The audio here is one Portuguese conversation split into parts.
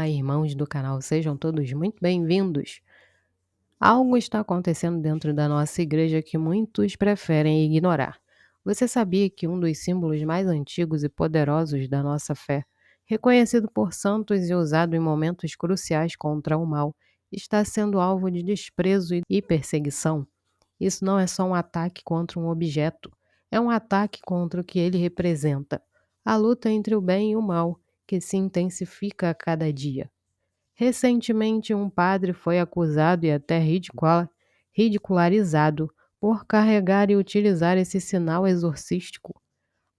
Olá, irmãos do canal, sejam todos muito bem-vindos. Algo está acontecendo dentro da nossa igreja que muitos preferem ignorar. Você sabia que um dos símbolos mais antigos e poderosos da nossa fé, reconhecido por santos e usado em momentos cruciais contra o mal, está sendo alvo de desprezo e perseguição? Isso não é só um ataque contra um objeto, é um ataque contra o que ele representa. A luta entre o bem e o mal, que se intensifica a cada dia. Recentemente, um padre foi acusado e até ridicularizado por carregar e utilizar esse sinal exorcístico,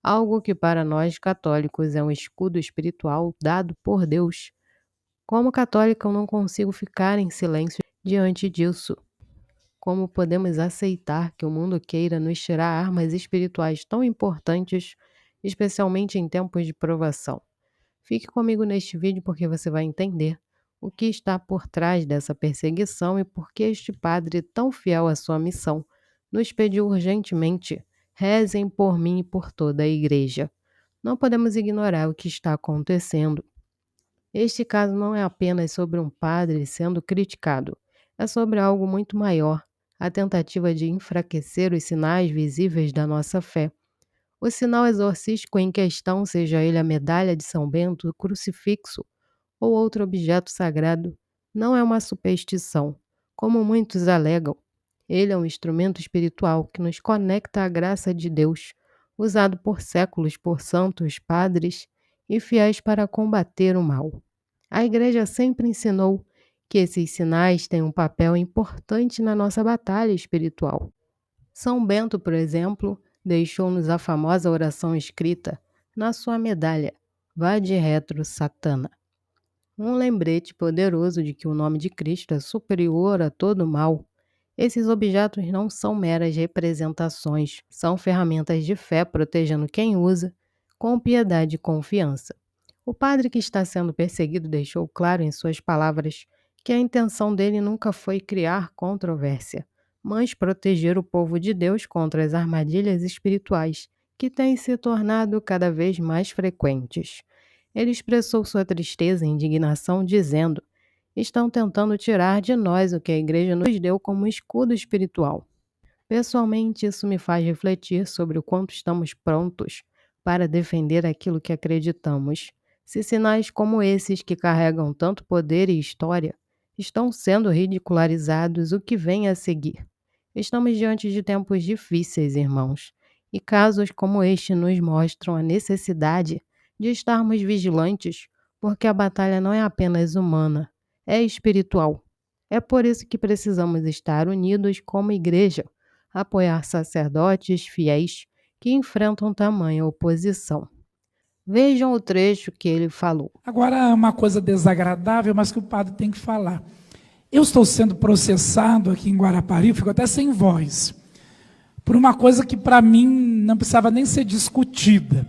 algo que para nós católicos é um escudo espiritual dado por Deus. Como católica, eu não consigo ficar em silêncio diante disso. Como podemos aceitar que o mundo queira nos tirar armas espirituais tão importantes, especialmente em tempos de provação? Fique comigo neste vídeo porque você vai entender o que está por trás dessa perseguição e por que este padre, tão fiel à sua missão, nos pediu urgentemente: rezem por mim e por toda a igreja. Não podemos ignorar o que está acontecendo. Este caso não é apenas sobre um padre sendo criticado, é sobre algo muito maior, a tentativa de enfraquecer os sinais visíveis da nossa fé. O sinal exorcístico em questão, seja ele a medalha de São Bento, o crucifixo ou outro objeto sagrado, não é uma superstição, como muitos alegam. Ele é um instrumento espiritual que nos conecta à graça de Deus, usado por séculos por santos, padres e fiéis para combater o mal. A Igreja sempre ensinou que esses sinais têm um papel importante na nossa batalha espiritual. São Bento, por exemplo, deixou-nos a famosa oração escrita na sua medalha, Vade Retro Satana. Um lembrete poderoso de que o nome de Cristo é superior a todo mal. Esses objetos não são meras representações, são ferramentas de fé protegendo quem usa com piedade e confiança. O padre que está sendo perseguido deixou claro em suas palavras que a intenção dele nunca foi criar controvérsia, mas proteger o povo de Deus contra as armadilhas espirituais que têm se tornado cada vez mais frequentes. Ele expressou sua tristeza e indignação dizendo: estão tentando tirar de nós o que a igreja nos deu como escudo espiritual. Pessoalmente, isso me faz refletir sobre o quanto estamos prontos para defender aquilo que acreditamos. Se sinais como esses, que carregam tanto poder e história, estão sendo ridicularizados, o que vem a seguir? Estamos diante de tempos difíceis, irmãos, e casos como este nos mostram a necessidade de estarmos vigilantes, porque a batalha não é apenas humana, é espiritual. É por isso que precisamos estar unidos como igreja, apoiar sacerdotes fiéis que enfrentam tamanha oposição. Vejam o trecho que ele falou. Agora, uma coisa desagradável, mas que o padre tem que falar. Eu estou sendo processado aqui em Guarapari, fico até sem voz, por uma coisa que para mim não precisava nem ser discutida.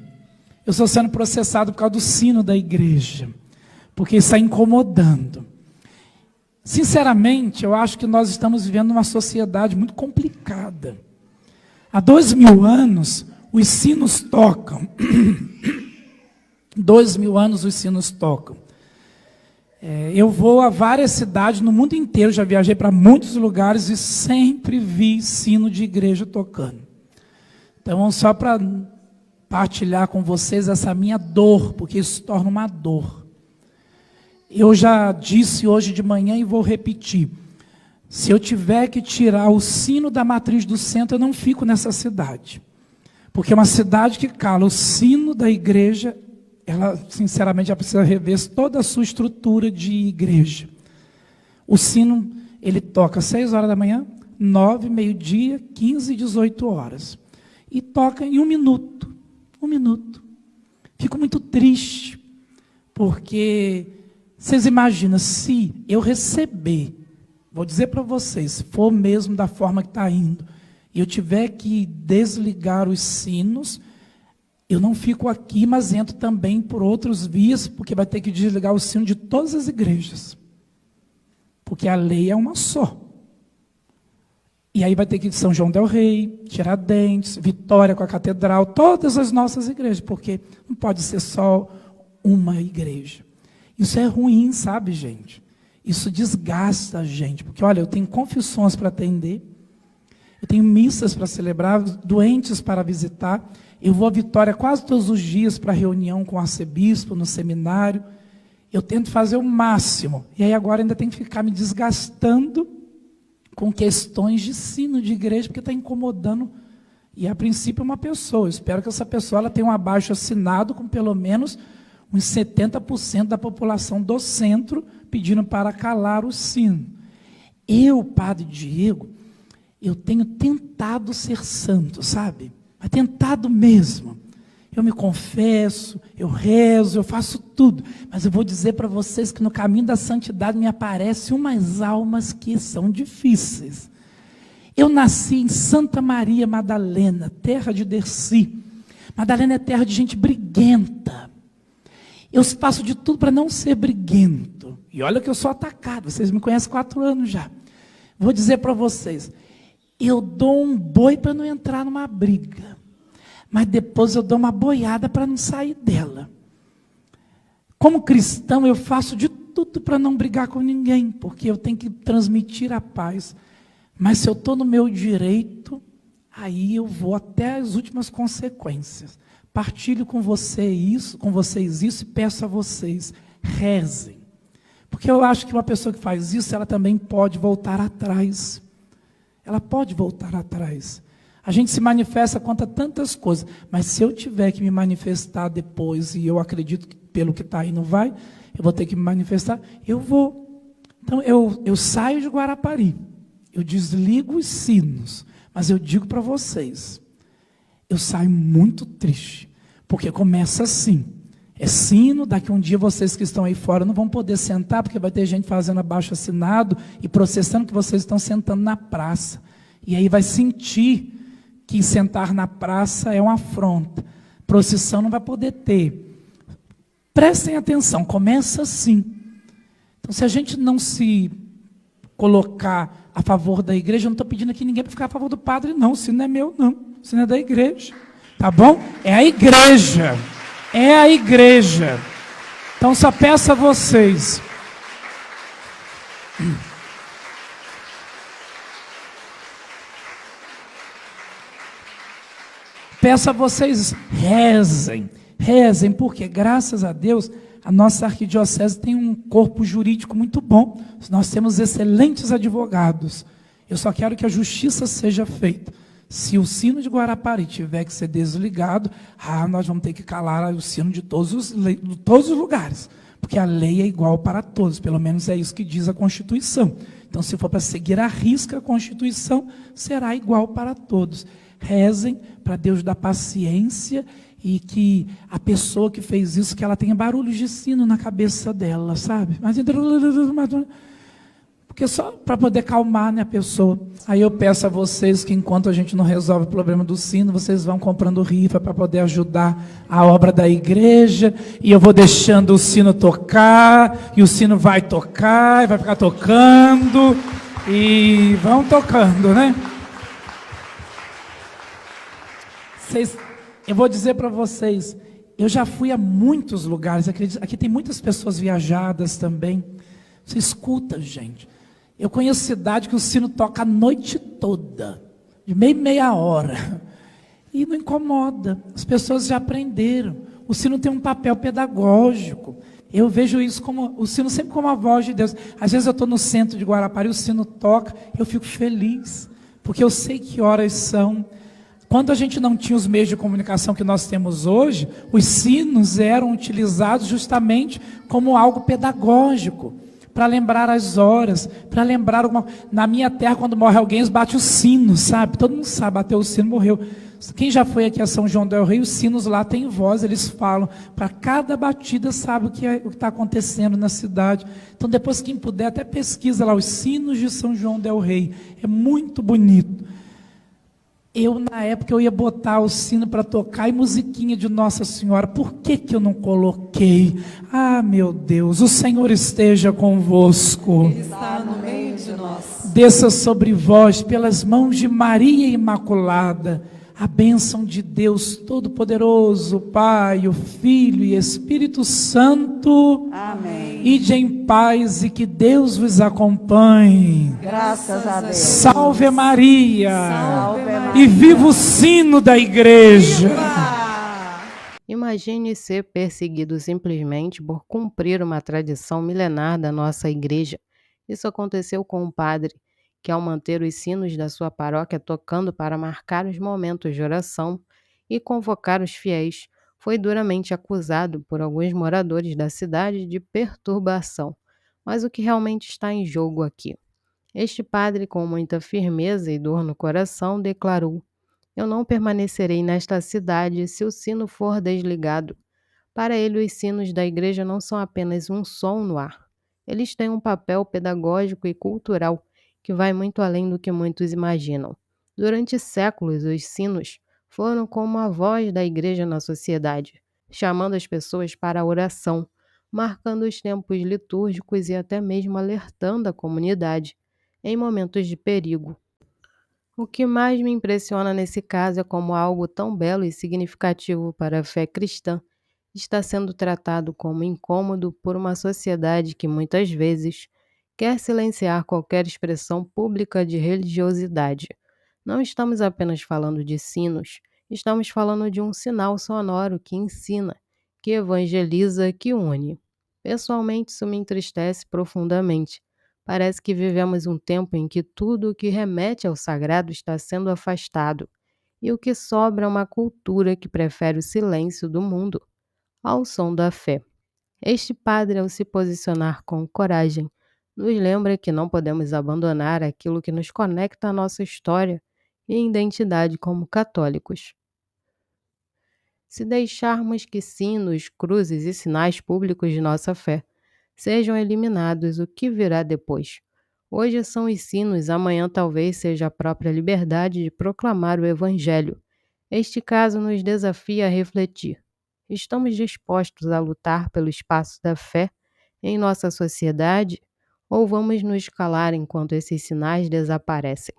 Eu estou sendo processado por causa do sino da igreja, porque isso está incomodando. Sinceramente, eu acho que nós estamos vivendo uma sociedade muito complicada. Há 2000 anos, os sinos tocam. 2000 anos os sinos tocam. Eu vou a várias cidades no mundo inteiro, já viajei para muitos lugares e sempre vi sino de igreja tocando. Então, só para partilhar com vocês essa minha dor, porque isso se torna uma dor. Eu já disse hoje de manhã e vou repetir. Se eu tiver que tirar o sino da matriz do centro, eu não fico nessa cidade. Porque é uma cidade que cala o sino da igreja. Ela, sinceramente, já precisa rever toda a sua estrutura de igreja. O sino, ele toca 6 horas da manhã, 9, meio-dia, 15 e 18 horas. E toca em 1 minuto. 1 minuto. Fico muito triste, porque vocês imaginam, se eu receber, vou dizer para vocês, se for mesmo da forma que está indo, e eu tiver que desligar os sinos, eu não fico aqui, mas entro também por outros vias, porque vai ter que desligar o sino de todas as igrejas. Porque a lei é uma só. E aí vai ter que ir de São João del Rei, Tiradentes, Vitória com a Catedral, todas as nossas igrejas, porque não pode ser só uma igreja. Isso é ruim, sabe, gente? Isso desgasta a gente, porque, olha, eu tenho confissões para atender, eu tenho missas para celebrar, doentes para visitar, eu vou à Vitória quase todos os dias para reunião com o arcebispo, no seminário, eu tento fazer o máximo, e aí agora ainda tenho que ficar me desgastando com questões de sino de igreja, porque está incomodando, e a princípio uma pessoa, eu espero que essa pessoa ela tenha um abaixo-assinado com pelo menos uns 70% da população do centro, pedindo para calar o sino. Eu, Padre Diego, eu tenho tentado ser santo, sabe? Mas tentado mesmo. Eu me confesso, eu rezo, eu faço tudo. Mas eu vou dizer para vocês que no caminho da santidade me aparecem umas almas que são difíceis. Eu nasci em Santa Maria Madalena, terra de Dercy. Madalena é terra de gente briguenta. Eu faço de tudo para não ser briguento. E olha que eu sou atacado, vocês me conhecem há 4 anos já. Vou dizer para vocês, eu dou um boi para não entrar numa briga. Mas depois eu dou uma boiada para não sair dela. Como cristão, eu faço de tudo para não brigar com ninguém, porque eu tenho que transmitir a paz. Mas se eu estou no meu direito, aí eu vou até as últimas consequências. Partilho com vocês isso e peço a vocês, rezem. Porque eu acho que uma pessoa que faz isso, ela também pode voltar atrás. Ela pode voltar atrás. A gente se manifesta contra tantas coisas, mas se eu tiver que me manifestar depois, e eu acredito que pelo que está aí não vai, eu vou ter que me manifestar, eu vou. Então eu saio de Guarapari, eu desligo os sinos, mas eu digo para vocês, eu saio muito triste, porque começa assim, é sino, daqui um dia vocês que estão aí fora não vão poder sentar, porque vai ter gente fazendo abaixo-assinado e processando que vocês estão sentando na praça, e aí vai sentir que sentar na praça é uma afronta, procissão não vai poder ter. Prestem atenção, começa assim. Então, se a gente não se colocar a favor da igreja, eu não estou pedindo aqui ninguém para ficar a favor do padre, não. O sino não é meu, não. O sino é da igreja. Tá bom? É a igreja. É a igreja. Então, só peço a vocês. Peço a vocês, rezem, porque graças a Deus, a nossa arquidiocese tem um corpo jurídico muito bom, nós temos excelentes advogados, eu só quero que a justiça seja feita. Se o sino de Guarapari tiver que ser desligado, nós vamos ter que calar o sino de todos os lugares, porque a lei é igual para todos, pelo menos é isso que diz a Constituição. Então, se for para seguir à risca a Constituição, será igual para todos. Rezem para Deus dar paciência e que a pessoa que fez isso, que ela tenha barulhos de sino na cabeça dela, sabe? Porque só para poder calmar, né, a pessoa. Aí eu peço a vocês que enquanto a gente não resolve o problema do sino, vocês vão comprando rifa para poder ajudar a obra da igreja, e eu vou deixando o sino tocar, e o sino vai tocar, e vai ficar tocando, e vão tocando, né? Eu vou dizer para vocês, eu já fui a muitos lugares, aqui tem muitas pessoas viajadas também. Você escuta, gente. Eu conheço cidade que o sino toca a noite toda, de meia hora, e não incomoda. As pessoas já aprenderam. O sino tem um papel pedagógico. Eu vejo isso como, o sino sempre como a voz de Deus. Às vezes eu estou no centro de Guarapari, o sino toca, eu fico feliz, porque eu sei que horas são. Quando a gente não tinha os meios de comunicação que nós temos hoje, os sinos eram utilizados justamente como algo pedagógico, para lembrar as horas, para lembrar alguma... Na minha terra, quando morre alguém, eles batem o sino, sabe? Todo mundo sabe, bateu o sino, morreu. Quem já foi aqui a São João del Rei, os sinos lá têm voz, eles falam, para cada batida sabe o que está acontecendo na cidade. Então, depois, quem puder, até pesquisa lá, os sinos de São João del Rei. É muito bonito. Na época, eu ia botar o sino para tocar e musiquinha de Nossa Senhora. Por que eu não coloquei? Meu Deus, o Senhor esteja convosco. Ele está no meio de nós. Desça sobre vós, pelas mãos de Maria Imaculada, A bênção de Deus Todo-Poderoso, Pai, o Filho e Espírito Santo. Amém. Ide em paz e que Deus vos acompanhe. Graças a Deus. Salve Maria. Salve Maria. E viva o sino da igreja. Imagine ser perseguido simplesmente por cumprir uma tradição milenar da nossa igreja. Isso aconteceu com um padre que, ao manter os sinos da sua paróquia tocando para marcar os momentos de oração e convocar os fiéis, foi duramente acusado por alguns moradores da cidade de perturbação. Mas o que realmente está em jogo aqui? Este padre, com muita firmeza e dor no coração, declarou: "Eu não permanecerei nesta cidade se o sino for desligado." Para ele, os sinos da igreja não são apenas um som no ar. Eles têm um papel pedagógico e cultural que vai muito além do que muitos imaginam. Durante séculos, os sinos foram como a voz da igreja na sociedade, chamando as pessoas para a oração, marcando os tempos litúrgicos e até mesmo alertando a comunidade em momentos de perigo. O que mais me impressiona nesse caso é como algo tão belo e significativo para a fé cristã está sendo tratado como incômodo por uma sociedade que muitas vezes quer silenciar qualquer expressão pública de religiosidade. Não estamos apenas falando de sinos, estamos falando de um sinal sonoro que ensina, que evangeliza, que une. Pessoalmente, isso me entristece profundamente. Parece que vivemos um tempo em que tudo o que remete ao sagrado está sendo afastado, e o que sobra é uma cultura que prefere o silêncio do mundo ao som da fé. Este padre, ao se posicionar com coragem, nos lembra que não podemos abandonar aquilo que nos conecta à nossa história e identidade como católicos. Se deixarmos que sinos, cruzes e sinais públicos de nossa fé sejam eliminados, o que virá depois? Hoje são os sinos, amanhã talvez seja a própria liberdade de proclamar o Evangelho. Este caso nos desafia a refletir. Estamos dispostos a lutar pelo espaço da fé em nossa sociedade ou vamos nos calar enquanto esses sinais desaparecem?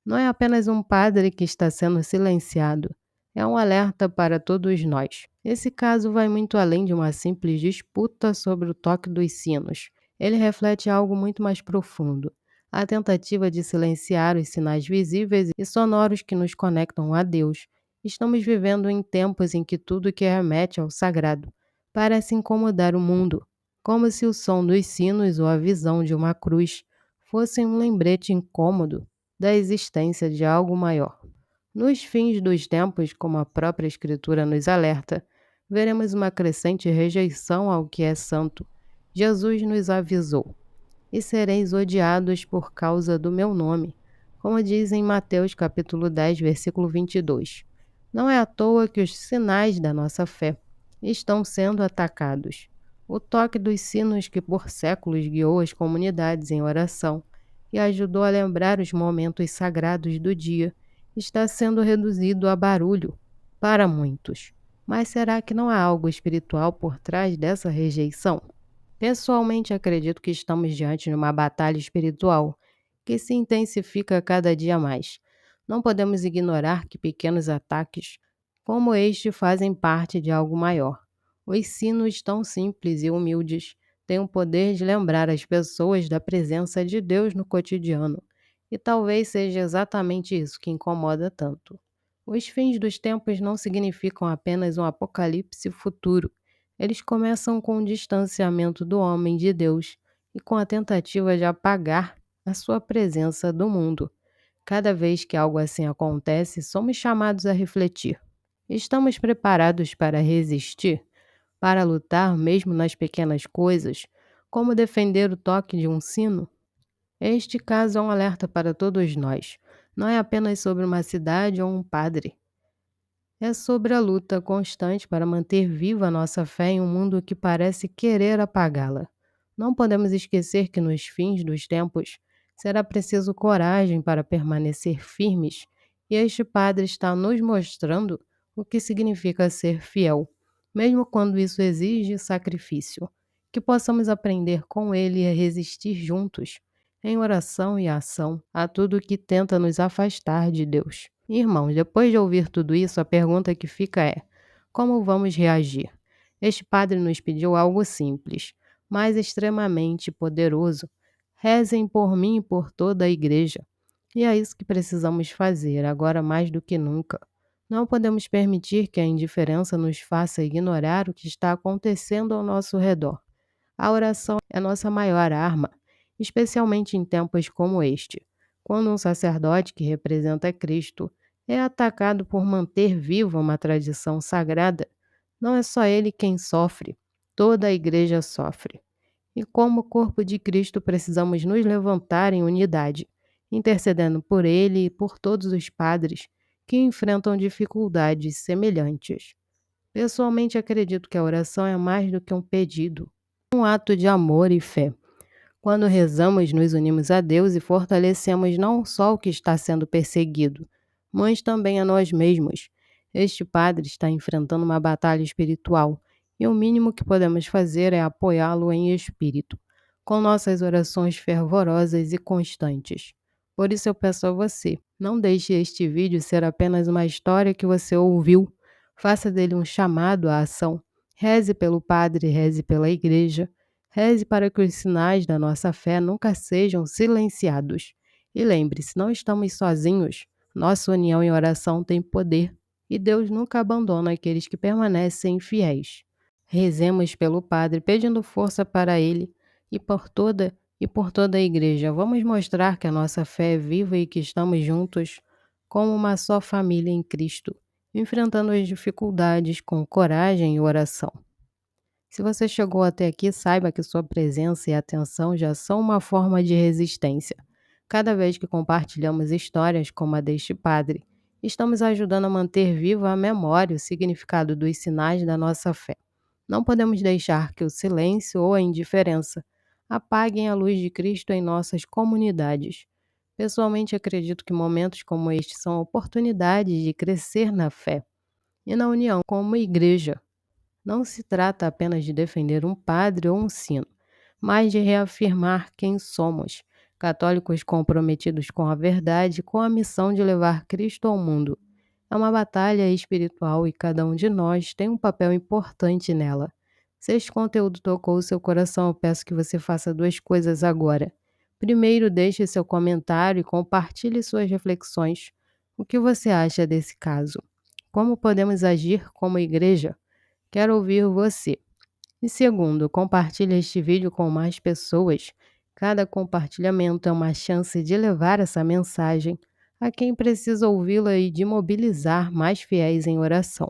Não é apenas um padre que está sendo silenciado, é um alerta para todos nós. Esse caso vai muito além de uma simples disputa sobre o toque dos sinos. Ele reflete algo muito mais profundo. A tentativa de silenciar os sinais visíveis e sonoros que nos conectam a Deus. Estamos vivendo em tempos em que tudo que remete ao sagrado parece incomodar o mundo, como se o som dos sinos ou a visão de uma cruz fossem um lembrete incômodo da existência de algo maior. Nos fins dos tempos, como a própria Escritura nos alerta, veremos uma crescente rejeição ao que é santo. Jesus nos avisou: "E sereis odiados por causa do meu nome", como diz em Mateus capítulo 10, versículo 22. Não é à toa que os sinais da nossa fé estão sendo atacados. O toque dos sinos que por séculos guiou as comunidades em oração e ajudou a lembrar os momentos sagrados do dia, está sendo reduzido a barulho para muitos. Mas será que não há algo espiritual por trás dessa rejeição? Pessoalmente, acredito que estamos diante de uma batalha espiritual que se intensifica cada dia mais. Não podemos ignorar que pequenos ataques como este fazem parte de algo maior. Os sinos tão simples e humildes têm o poder de lembrar as pessoas da presença de Deus no cotidiano. E talvez seja exatamente isso que incomoda tanto. Os fins dos tempos não significam apenas um apocalipse futuro. Eles começam com o distanciamento do homem de Deus e com a tentativa de apagar a sua presença do mundo. Cada vez que algo assim acontece, somos chamados a refletir. Estamos preparados para resistir? Para lutar mesmo nas pequenas coisas? Como defender o toque de um sino? Este caso é um alerta para todos nós. Não é apenas sobre uma cidade ou um padre. É sobre a luta constante para manter viva a nossa fé em um mundo que parece querer apagá-la. Não podemos esquecer que nos fins dos tempos será preciso coragem para permanecer firmes, e este padre está nos mostrando o que significa ser fiel, mesmo quando isso exige sacrifício. Que possamos aprender com ele e resistir juntos, em oração e ação, a tudo que tenta nos afastar de Deus. Irmãos, depois de ouvir tudo isso, a pergunta que fica é: como vamos reagir? Este padre nos pediu algo simples, mas extremamente poderoso. Rezem por mim e por toda a igreja. E é isso que precisamos fazer, agora mais do que nunca. Não podemos permitir que a indiferença nos faça ignorar o que está acontecendo ao nosso redor. A oração é nossa maior arma, especialmente em tempos como este, quando um sacerdote que representa Cristo é atacado por manter viva uma tradição sagrada. Não é só ele quem sofre, toda a igreja sofre. E como corpo de Cristo precisamos nos levantar em unidade, intercedendo por ele e por todos os padres que enfrentam dificuldades semelhantes. Pessoalmente acredito que a oração é mais do que um pedido, um ato de amor e fé. Quando rezamos, nos unimos a Deus e fortalecemos não só o que está sendo perseguido, mas também a nós mesmos. Este padre está enfrentando uma batalha espiritual e o mínimo que podemos fazer é apoiá-lo em espírito, com nossas orações fervorosas e constantes. Por isso eu peço a você, não deixe este vídeo ser apenas uma história que você ouviu. Faça dele um chamado à ação. Reze pelo padre, reze pela igreja. Reze para que os sinais da nossa fé nunca sejam silenciados. E lembre-se, não estamos sozinhos. Nossa união em oração tem poder e Deus nunca abandona aqueles que permanecem fiéis. Rezemos pelo Padre, pedindo força para ele e por toda a igreja. Vamos mostrar que a nossa fé é viva e que estamos juntos como uma só família em Cristo, enfrentando as dificuldades com coragem e oração. Se você chegou até aqui, saiba que sua presença e atenção já são uma forma de resistência. Cada vez que compartilhamos histórias como a deste padre, estamos ajudando a manter viva a memória e o significado dos sinais da nossa fé. Não podemos deixar que o silêncio ou a indiferença apaguem a luz de Cristo em nossas comunidades. Pessoalmente, acredito que momentos como este são oportunidades de crescer na fé e na união como igreja. Não se trata apenas de defender um padre ou um sino, mas de reafirmar quem somos, católicos comprometidos com a verdade e com a missão de levar Cristo ao mundo. É uma batalha espiritual e cada um de nós tem um papel importante nela. Se este conteúdo tocou o seu coração, eu peço que você faça duas coisas agora. Primeiro, deixe seu comentário e compartilhe suas reflexões. O que você acha desse caso? Como podemos agir como igreja? Quero ouvir você. E segundo, compartilhe este vídeo com mais pessoas. Cada compartilhamento é uma chance de levar essa mensagem a quem precisa ouvi-la e de mobilizar mais fiéis em oração.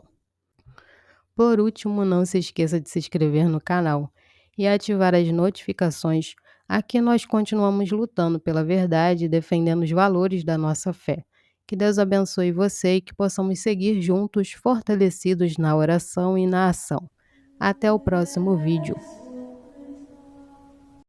Por último, não se esqueça de se inscrever no canal e ativar as notificações. Aqui nós continuamos lutando pela verdade e defendendo os valores da nossa fé. Que Deus abençoe você e que possamos seguir juntos, fortalecidos na oração e na ação. Até o próximo vídeo.